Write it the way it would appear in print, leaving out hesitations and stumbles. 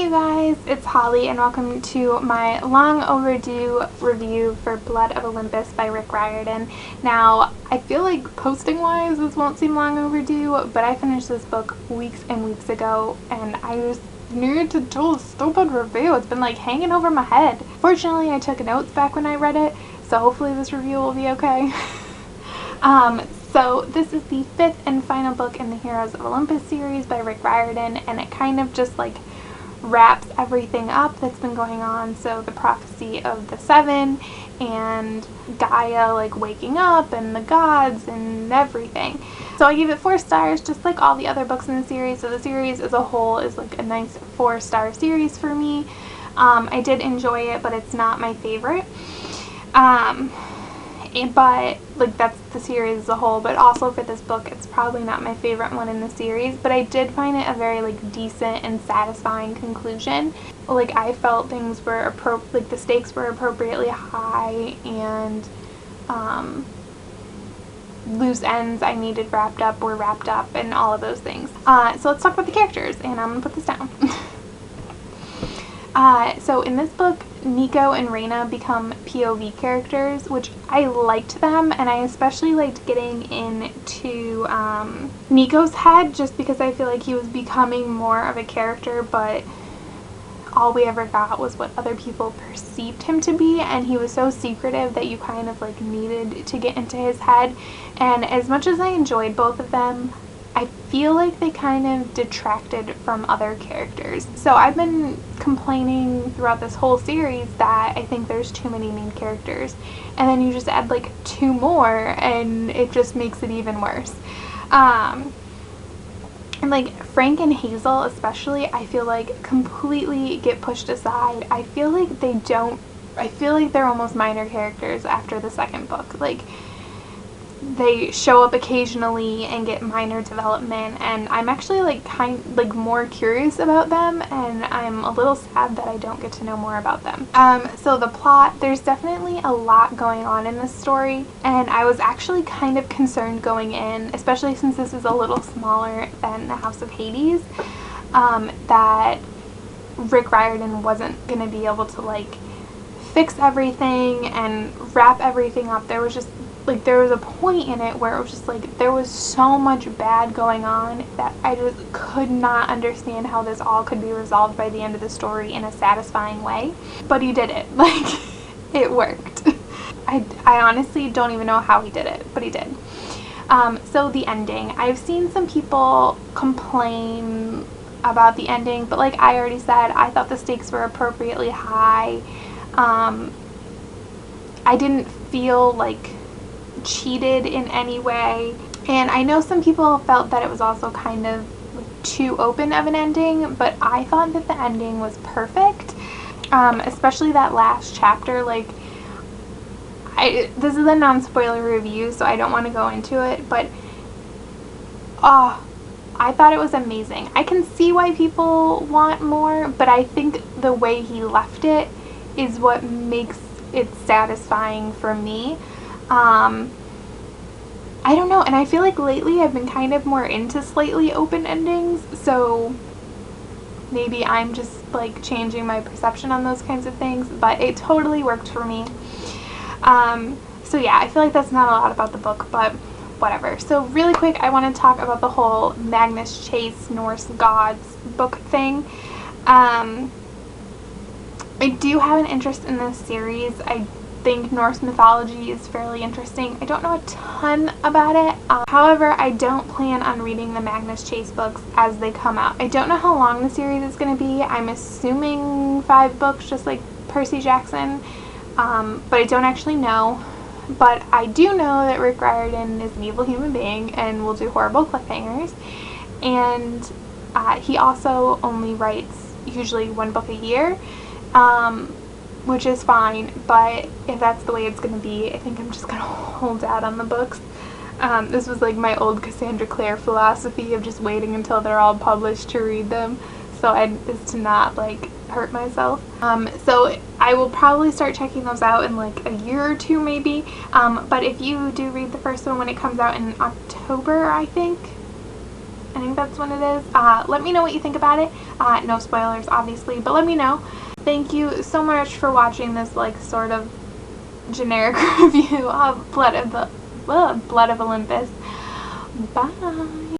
Hey you guys, it's Holly and welcome to my long overdue review for Blood of Olympus by Rick Riordan. Now, I feel like posting wise this won't seem long overdue, but I finished this book weeks and weeks ago and I just needed to do a stupid review. It's been like hanging over my head. Fortunately, I took notes back when I read it, so hopefully this review will be okay. So this is the fifth and final book in the Heroes of Olympus series by Rick Riordan, and it kind of just like wraps everything up that's been going on. So the prophecy of the seven and Gaia like waking up and the gods and everything. So I gave it 4 stars, just like all the other books in the series. So the series as a whole is like a nice 4-star series for me. I did enjoy it, but it's not my favorite. But like that's the series as a whole, but also for this book it's probably not my favorite one in the series, but I did find it a very like decent and satisfying conclusion. Like I felt things were like the stakes were appropriately high, and loose ends I needed wrapped up were wrapped up, and all of those things. So let's talk about the characters, and I'm gonna put this down. So in this book, Nico and Reina become POV characters, which I liked them, and I especially liked getting into Nico's head just because I feel like he was becoming more of a character, but all we ever got was what other people perceived him to be, and he was so secretive that you kind of like needed to get into his head. And as much as I enjoyed both of them, I feel like they kind of detracted from other characters. So I've been complaining throughout this whole series that I think there's too many main characters, and then you just add like 2 more and it just makes it even worse. And like Frank and Hazel especially, I feel like completely get pushed aside. I feel like they're almost minor characters after the second book. Like they show up occasionally and get minor development, and I'm actually like more curious about them, and I'm a little sad that I don't get to know more about them. So the plot, there's definitely a lot going on in this story, and I was actually kind of concerned going in, especially since this is a little smaller than the House of Hades, that Rick Riordan wasn't going to be able to like fix everything and wrap everything up. There was a point in it where it was just like there was so much bad going on that I just could not understand how this all could be resolved by the end of the story in a satisfying way. But he did it. Like, it worked. I honestly don't even know how he did it, but he did. So the ending. I've seen some people complain about the ending, but like I already said, I thought the stakes were appropriately high. I didn't feel like cheated in any way, and I know some people felt that it was also kind of too open of an ending, but I thought that the ending was perfect, especially that last chapter. Like this is a non-spoiler review, so I don't want to go into it, but I thought it was amazing. I can see why people want more, but I think the way he left it is what makes it satisfying for me. I don't know, and I feel like lately I've been kind of more into slightly open endings, so maybe I'm just like changing my perception on those kinds of things, but it totally worked for me. So yeah, I feel like that's not a lot about the book, but whatever. So really quick, I want to talk about the whole Magnus Chase Norse gods book thing. I do have an interest in this series. I think Norse mythology is fairly interesting. I don't know a ton about it. However, I don't plan on reading the Magnus Chase books as they come out. I don't know how long the series is going to be. I'm assuming 5 books, just like Percy Jackson, but I don't actually know. But I do know that Rick Riordan is an evil human being and will do horrible cliffhangers, and he also only writes usually 1 book a year, which is fine, but if that's the way it's going to be, I think I'm just going to hold out on the books. This was like my old Cassandra Clare philosophy of just waiting until they're all published to read them, so as to not like hurt myself. So I will probably start checking those out in like a year or 2 maybe, but if you do read the first one when it comes out in October, I think, I think that's what it is. Let me know what you think about it. No spoilers, obviously, but let me know. Thank you so much for watching this, like, sort of generic review of Blood of Olympus. Bye.